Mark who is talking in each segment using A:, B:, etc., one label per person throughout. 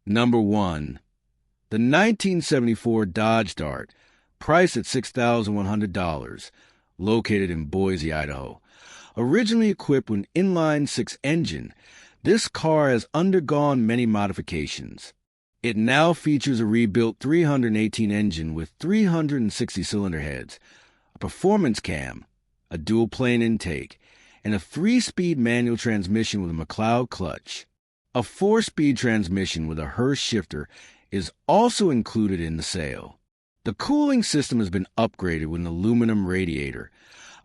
A: Number 1. The 1974 Dodge Dart, priced at $6,100, located in Boise, Idaho. Originally equipped with an inline-six engine, this car has undergone many modifications. It now features a rebuilt 318 engine with 360 cylinder heads, a performance cam, a dual-plane intake, and a 3-speed manual transmission with a McLeod clutch. A 4-speed transmission with a Hurst shifter is also included in the sale. The cooling system has been upgraded with an aluminum radiator,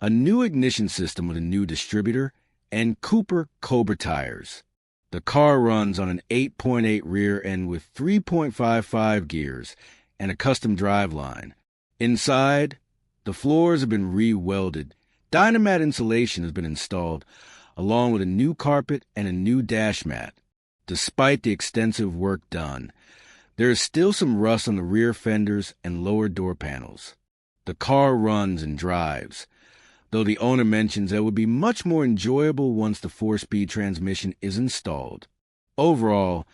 A: a new ignition system with a new distributor, and Cooper Cobra tires. The car runs on an 8.8 rear end with 3.55 gears and a custom driveline. Inside, the floors have been re-welded. Dynamat insulation has been installed, along with a new carpet and a new dash mat. Despite the extensive work done, there is still some rust on the rear fenders and lower door panels. The car runs and drives, though the owner mentions that it would be much more enjoyable once the 4-speed transmission is installed. Overall,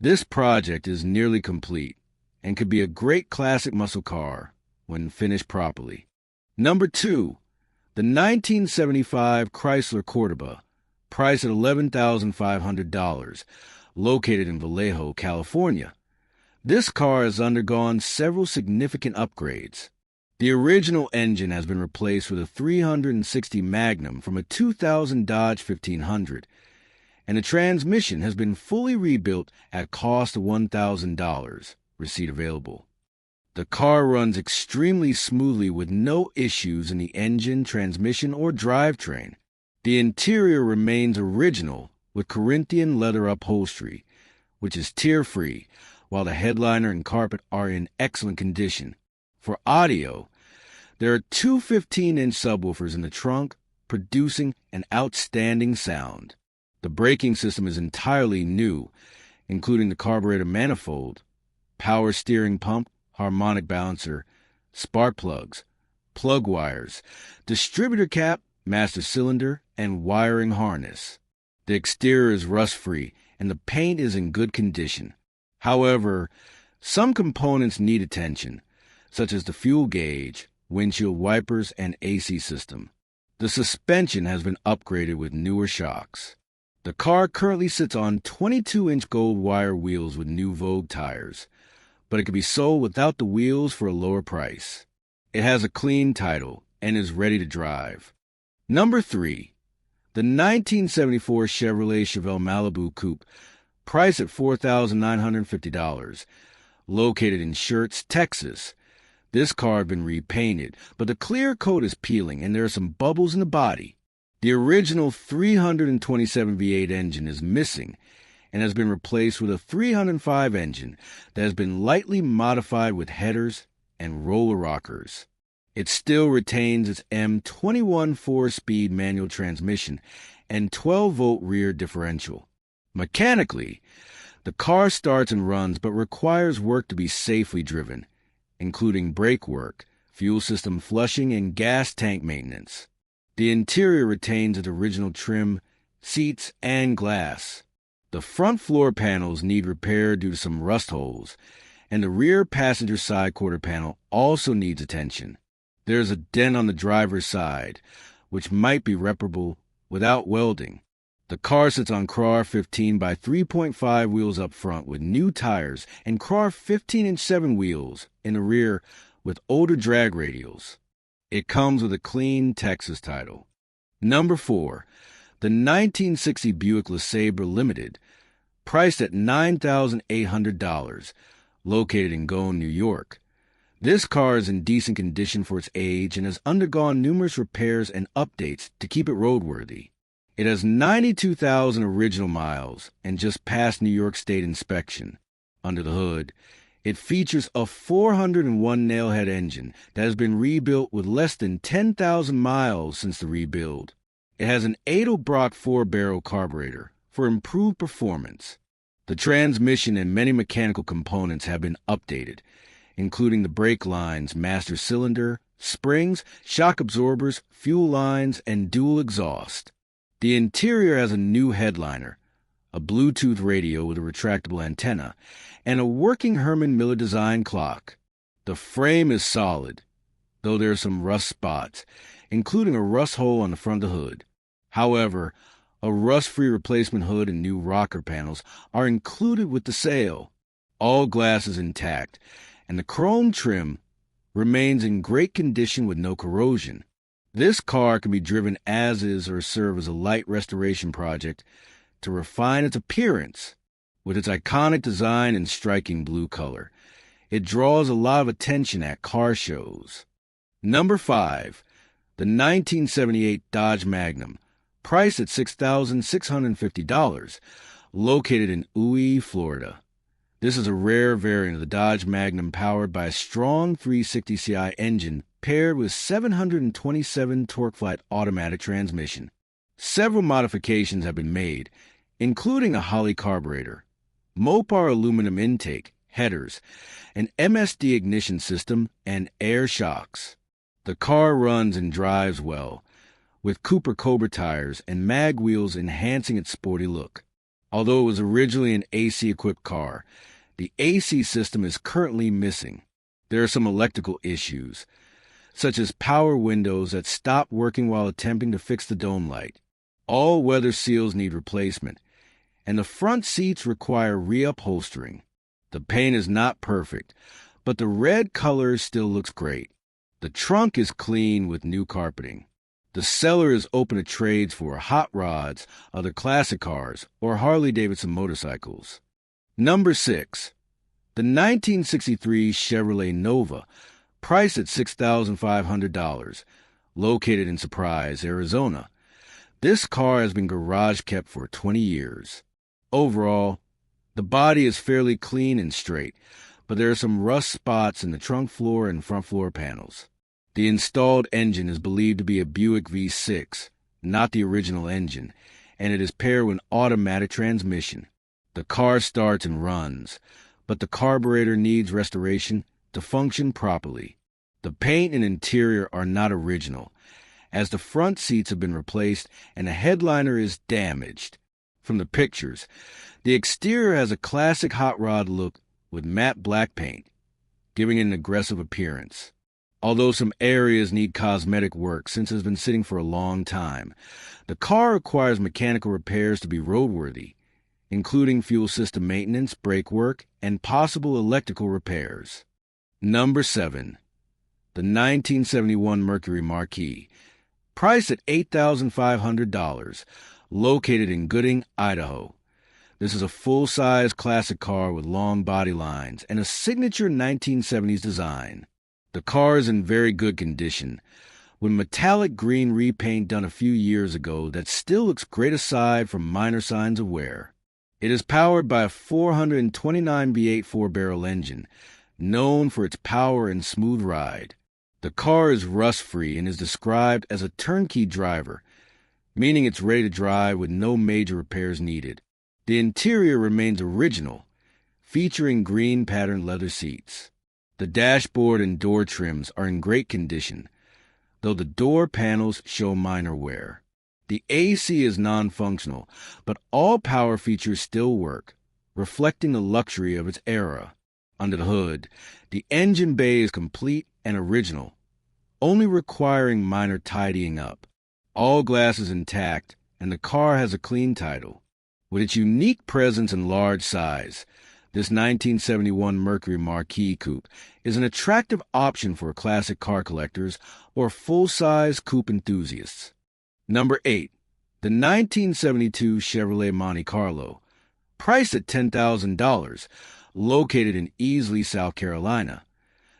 A: this project is nearly complete and could be a great classic muscle car when finished properly. Number 2. The 1975 Chrysler Cordoba, priced at $11,500, located in Vallejo, California. This car has undergone several significant upgrades. The original engine has been replaced with a 360 Magnum from a 2000 Dodge 1500, and the transmission has been fully rebuilt at cost of $1,000, receipt available. The car runs extremely smoothly with no issues in the engine, transmission, or drivetrain. The interior remains original with Corinthian leather upholstery, which is tear-free, while the headliner and carpet are in excellent condition. For audio, there are two 15-inch subwoofers in the trunk, producing an outstanding sound. The braking system is entirely new, including the carburetor manifold, power steering pump, harmonic balancer, spark plugs, plug wires, distributor cap, master cylinder, and wiring harness. The exterior is rust-free, and the paint is in good condition. However, some components need attention, such as the fuel gauge, windshield wipers, and AC system. The suspension has been upgraded with newer shocks. The car currently sits on 22-inch gold wire wheels with new Vogue tires, but it can be sold without the wheels for a lower price. It has a clean title and is ready to drive. Number 3. The 1974 Chevrolet Chevelle Malibu Coupe, priced at $4,950, located in Schertz, Texas. This car has been repainted, but the clear coat is peeling and there are some bubbles in the body. The original 327 V8 engine is missing and has been replaced with a 305 engine that has been lightly modified with headers and roller rockers. It still retains its M21 4-speed manual transmission and 12-volt rear differential. Mechanically, the car starts and runs but requires work to be safely driven, including brake work, fuel system flushing, and gas tank maintenance. The interior retains its original trim, seats, and glass. The front floor panels need repair due to some rust holes, and the rear passenger side quarter panel also needs attention. There is a dent on the driver's side, which might be reparable without welding. The car sits on Krar 15 by 3.5 wheels up front with new tires and Krar 15-inch 7 wheels in the rear with older drag radials. It comes with a clean Texas title. Number 4. The 1960 Buick LeSabre Limited, priced at $9,800, located in Gone, New York. This car is in decent condition for its age and has undergone numerous repairs and updates to keep it roadworthy. It has 92,000 original miles and just passed New York State inspection. Under the hood, it features a 401 nailhead engine that has been rebuilt with less than 10,000 miles since the rebuild. It has an Edelbrock 4-barrel carburetor for improved performance. The transmission and many mechanical components have been updated, including the brake lines, master cylinder, springs, shock absorbers, fuel lines, and dual exhaust. The interior has a new headliner, a Bluetooth radio with a retractable antenna, and a working Herman Miller design clock. The frame is solid, though there are some rust spots, including a rust hole on the front of the hood. However, a rust-free replacement hood and new rocker panels are included with the sale. All glass is intact, and the chrome trim remains in great condition with no corrosion. This car can be driven as is or serve as a light restoration project to refine its appearance. With its iconic design and striking blue color, it draws a lot of attention at car shows. Number 5. The 1978 Dodge Magnum, priced at $6,650, located in Uy, Florida. This is a rare variant of the Dodge Magnum powered by a strong 360 Ci engine paired with 727 torque-flight automatic transmission. Several modifications have been made, including a Holley carburetor, Mopar aluminum intake, headers, an MSD ignition system, and air shocks. The car runs and drives well, with Cooper Cobra tires and mag wheels enhancing its sporty look. Although it was originally an AC-equipped car, the AC system is currently missing. There are some electrical issues, such as power windows that stop working while attempting to fix the dome light. All weather seals need replacement, and the front seats require reupholstering. The paint is not perfect, but the red color still looks great. The trunk is clean with new carpeting. The cellar is open to trades for hot rods, other classic cars, or Harley-Davidson motorcycles. Number 6. The 1963 Chevrolet Nova, priced at $6,500, located in Surprise, Arizona. This car has been garage kept for 20 years. Overall, the body is fairly clean and straight, but there are some rust spots in the trunk floor and front floor panels. The installed engine is believed to be a Buick V6, not the original engine, and it is paired with an automatic transmission. The car starts and runs, but the carburetor needs restoration to function properly. The paint and interior are not original, as the front seats have been replaced and the headliner is damaged. From the pictures, the exterior has a classic hot rod look with matte black paint, giving it an aggressive appearance. Although some areas need cosmetic work since it has been sitting for a long time, the car requires mechanical repairs to be roadworthy, including fuel system maintenance, brake work, and possible electrical repairs. Number 7. The 1971 Mercury Marquis, priced at $8,500, located in Gooding, Idaho. This is a full-size classic car with long body lines and a signature 1970s design. The car is in very good condition, with metallic green repaint done a few years ago that still looks great aside from minor signs of wear. It is powered by a 429 V8 four-barrel engine, known for its power and smooth ride. The car is rust-free and is described as a turnkey driver, meaning it's ready to drive with no major repairs needed. The interior remains original, featuring green patterned leather seats. The dashboard and door trims are in great condition, though the door panels show minor wear. The AC is non-functional, but all power features still work, reflecting the luxury of its era. Under the hood, the engine bay is complete and original, only requiring minor tidying up. All glass is intact, and the car has a clean title. With its unique presence and large size, this 1971 Mercury Marquis Coupe is an attractive option for classic car collectors or full-size coupe enthusiasts. Number 8. The 1972 Chevrolet Monte Carlo, priced at $10,000, located in Easley, South Carolina.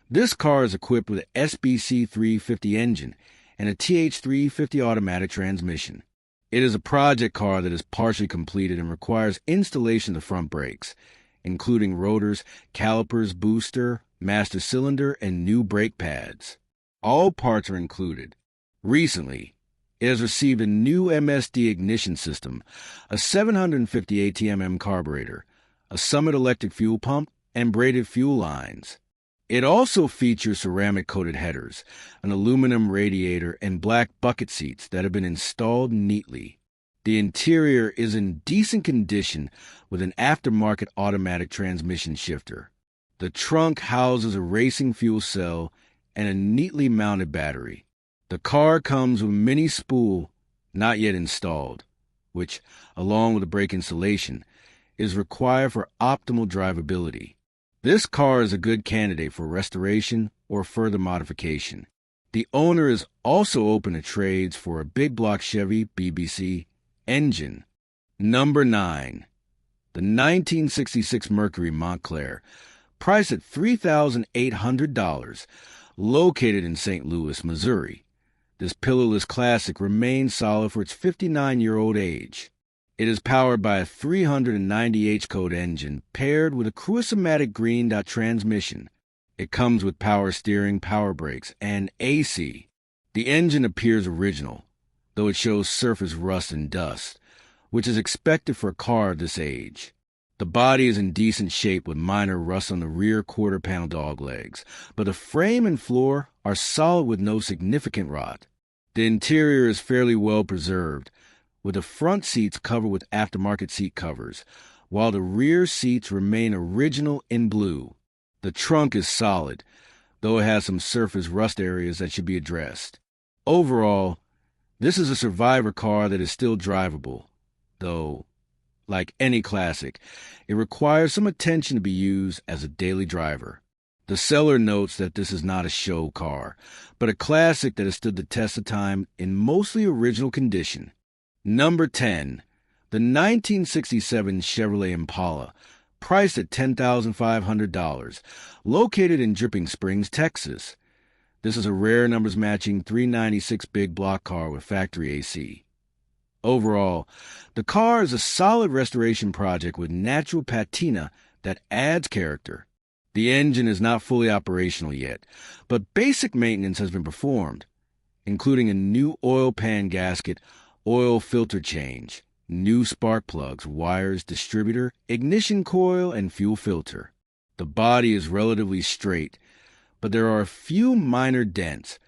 A: This car is equipped with an SBC 350 engine and a TH 350 automatic transmission. It is a project car that is partially completed and requires installation of the front brakes, including rotors, calipers, booster, master cylinder, and new brake pads. All parts are included. Recently, it has received a new MSD ignition system, a 750 ATM carburetor, a Summit electric fuel pump, and braided fuel lines. It also features ceramic-coated headers, an aluminum radiator, and black bucket seats that have been installed neatly. The interior is in decent condition with an aftermarket automatic transmission shifter. The trunk houses a racing fuel cell and a neatly mounted battery. The car comes with a mini spool, not yet installed, which, along with the brake installation, is required for optimal drivability. This car is a good candidate for restoration or further modification. The owner is also open to trades for a big block Chevy BBC engine. Number 9. The 1966 Mercury Montclair, priced at $3,800, located in St. Louis, Missouri. This pillarless classic remains solid for its 59-year-old age. It is powered by a 390 H-code engine paired with a Cruise-O-Matic green dot transmission. It comes with power steering, power brakes, and AC. The engine appears original, though it shows surface rust and dust, which is expected for a car of this age. The body is in decent shape with minor rust on the rear quarter-panel doglegs, but the frame and floor are solid with no significant rot. The interior is fairly well preserved, with the front seats covered with aftermarket seat covers, while the rear seats remain original in blue. The trunk is solid, though it has some surface rust areas that should be addressed. Overall, this is a survivor car that is still drivable, though, like any classic, it requires some attention to be used as a daily driver. The seller notes that this is not a show car, but a classic that has stood the test of time in mostly original condition. Number 10. The 1967 Chevrolet Impala, priced at $10,500, located in Dripping Springs, Texas. This is a rare numbers-matching 396 big block car with factory AC. Overall, the car is a solid restoration project with natural patina that adds character. The engine is not fully operational yet, but basic maintenance has been performed, including a new oil pan gasket, oil filter change, new spark plugs, wires, distributor, ignition coil, and fuel filter. The body is relatively straight, but there are a few minor dents,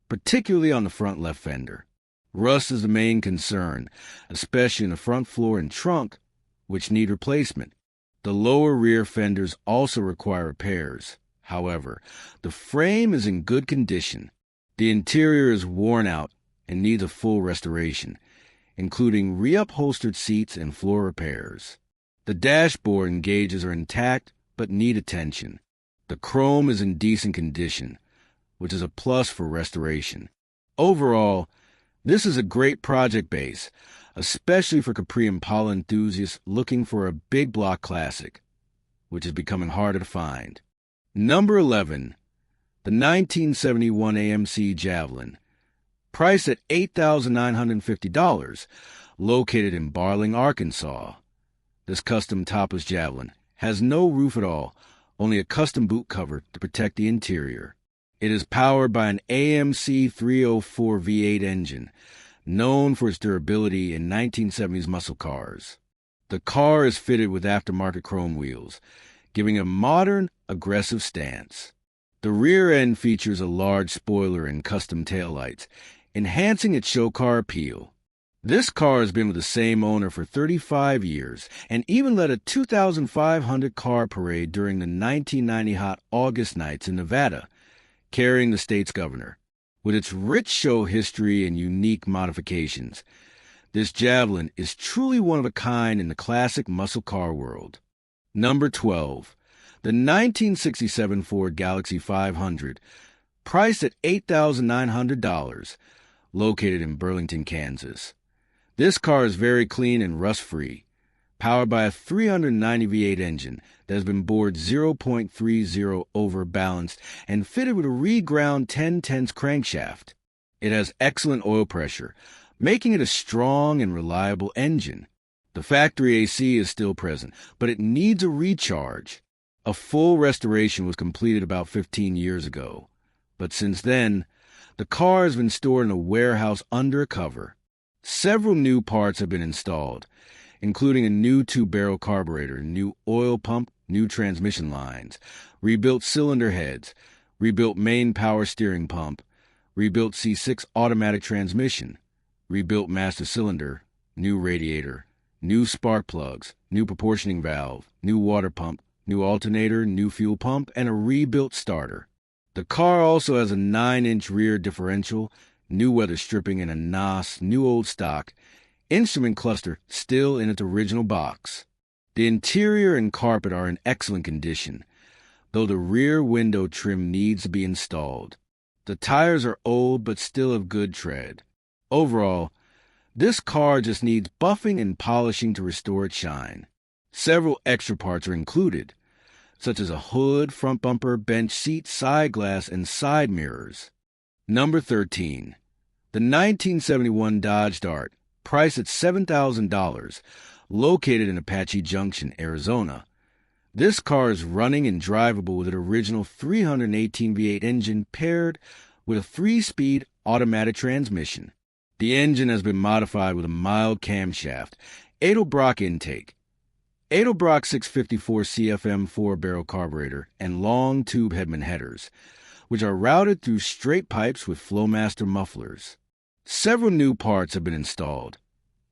A: particularly on the front left fender. Rust is the main concern, especially in the front floor and trunk, which need replacement. The lower rear fenders also require repairs. However, the frame is in good condition. The interior is worn out and needs a full restoration, including reupholstered seats and floor repairs. The dashboard and gauges are intact but need attention. The chrome is in decent condition, which is a plus for restoration. Overall, this is a great project base, especially for Capri Impala enthusiasts looking for a big block classic, which is becoming harder to find. Number 11. The 1971 AMC Javelin, priced at $8,950, located in Barling, Arkansas. This custom topless Javelin has no roof at all, only a custom boot cover to protect the interior. It is powered by an AMC 304 V8 engine, known for its durability in 1970s muscle cars. The car is fitted with aftermarket chrome wheels, giving a modern, aggressive stance. The rear end features a large spoiler and custom taillights, enhancing its show car appeal. This car has been with the same owner for 35 years and even led a 2,500 car parade during the 1990 hot August nights in Nevada, carrying the state's governor. With its rich show history and unique modifications, this Javelin is truly one of a kind in the classic muscle car world. Number 12. The 1967 Ford Galaxy 500, priced at $8,900, located in Burlington, Kansas. This car is very clean and rust-free, powered by a 390 V8 engine that has been bored 0.30 over balanced and fitted with a reground 10/10 crankshaft. It has excellent oil pressure, making it a strong and reliable engine. The factory AC is still present, but it needs a recharge. A full restoration was completed about 15 years ago, but since then, the car has been stored in a warehouse under a cover. Several new parts have been installed, including a new 2-barrel carburetor, new oil pump, new transmission lines, rebuilt cylinder heads, rebuilt main power steering pump, rebuilt C6 automatic transmission, rebuilt master cylinder, new radiator, new spark plugs, new proportioning valve, new water pump, new alternator, new fuel pump, and a rebuilt starter. The car also has a 9-inch rear differential, new weather stripping, and a NOS, new old stock, instrument cluster still in its original box. The interior and carpet are in excellent condition, though the rear window trim needs to be installed. The tires are old but still of good tread. Overall, this car just needs buffing and polishing to restore its shine. Several extra parts are included, such as a hood, front bumper, bench seat, side glass, and side mirrors. Number 13. The 1971 Dodge Dart, priced at $7,000, located in Apache Junction, Arizona. This car is running and drivable with an original 318 V8 engine paired with a 3-speed automatic transmission. The engine has been modified with a mild camshaft, Edelbrock intake, Edelbrock 654 CFM 4-barrel carburetor, and long tube Hedman headers, which are routed through straight pipes with Flowmaster mufflers. Several new parts have been installed,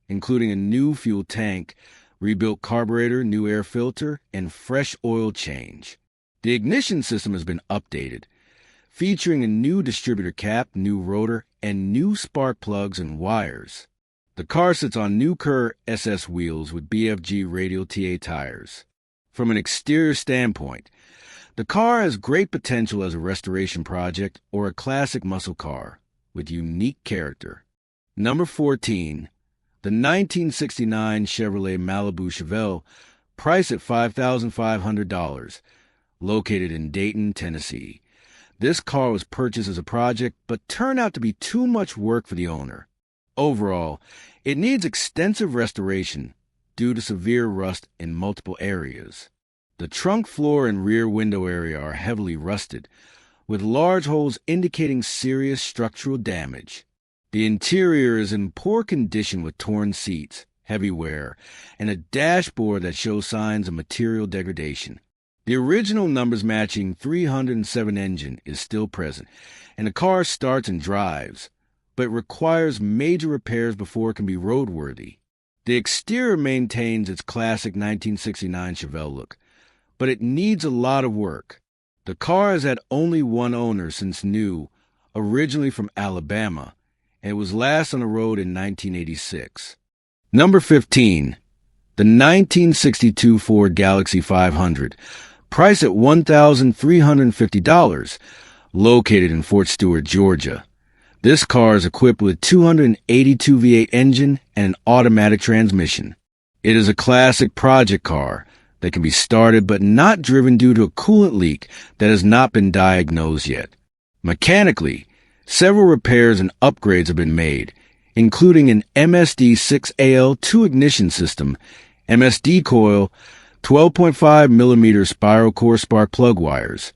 A: including a new fuel tank, rebuilt carburetor, new air filter, and fresh oil change. The ignition system has been updated, featuring a new distributor cap, new rotor, and new spark plugs and wires. The car sits on new Kerr SS wheels with BFG radial TA tires. From an exterior standpoint, the car has great potential as a restoration project or a classic muscle car with unique character. Number 14. The 1969 Chevrolet Malibu Chevelle, priced at $5,500, located in Dayton, Tennessee. This car was purchased as a project, but turned out to be too much work for the owner. Overall, it needs extensive restoration due to severe rust in multiple areas. The trunk floor and rear window area are heavily rusted, with large holes indicating serious structural damage. The interior is in poor condition with torn seats, heavy wear, and a dashboard that shows signs of material degradation. The original numbers matching 307 engine is still present, and the car starts and drives, but requires major repairs before it can be roadworthy. The exterior maintains its classic 1969 Chevelle look, but it needs a lot of work. The car has had only one owner since new, originally from Alabama, and it was last on the road in 1986. Number 15. The 1962 Ford Galaxy 500, priced at $1,350, located in Fort Stewart, Georgia. This car is equipped with a 282 V8 engine and an automatic transmission. It is a classic project car that can be started but not driven due to a coolant leak that has not been diagnosed yet. Mechanically, several repairs and upgrades have been made, including an MSD6AL2 ignition system, MSD coil, 12.5mm spiral core spark plug wires,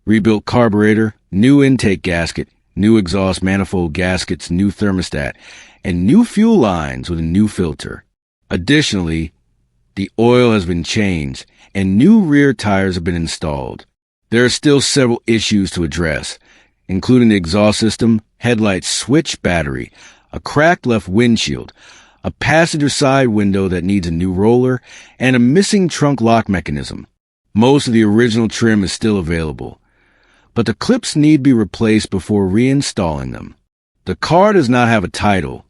A: rebuilt carburetor, new intake gasket, new exhaust manifold gaskets, new thermostat, and new fuel lines with a new filter. Additionally, the oil has been changed and new rear tires have been installed. There are still several issues to address, including the exhaust system, headlight switch battery, a cracked left windshield, a passenger side window that needs a new roller, and a missing trunk lock mechanism. Most of the original trim is still available, but the clips need to be replaced before reinstalling them. The car does not have a title,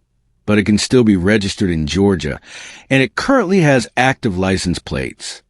A: but it can still be registered in Georgia, and it currently has active license plates.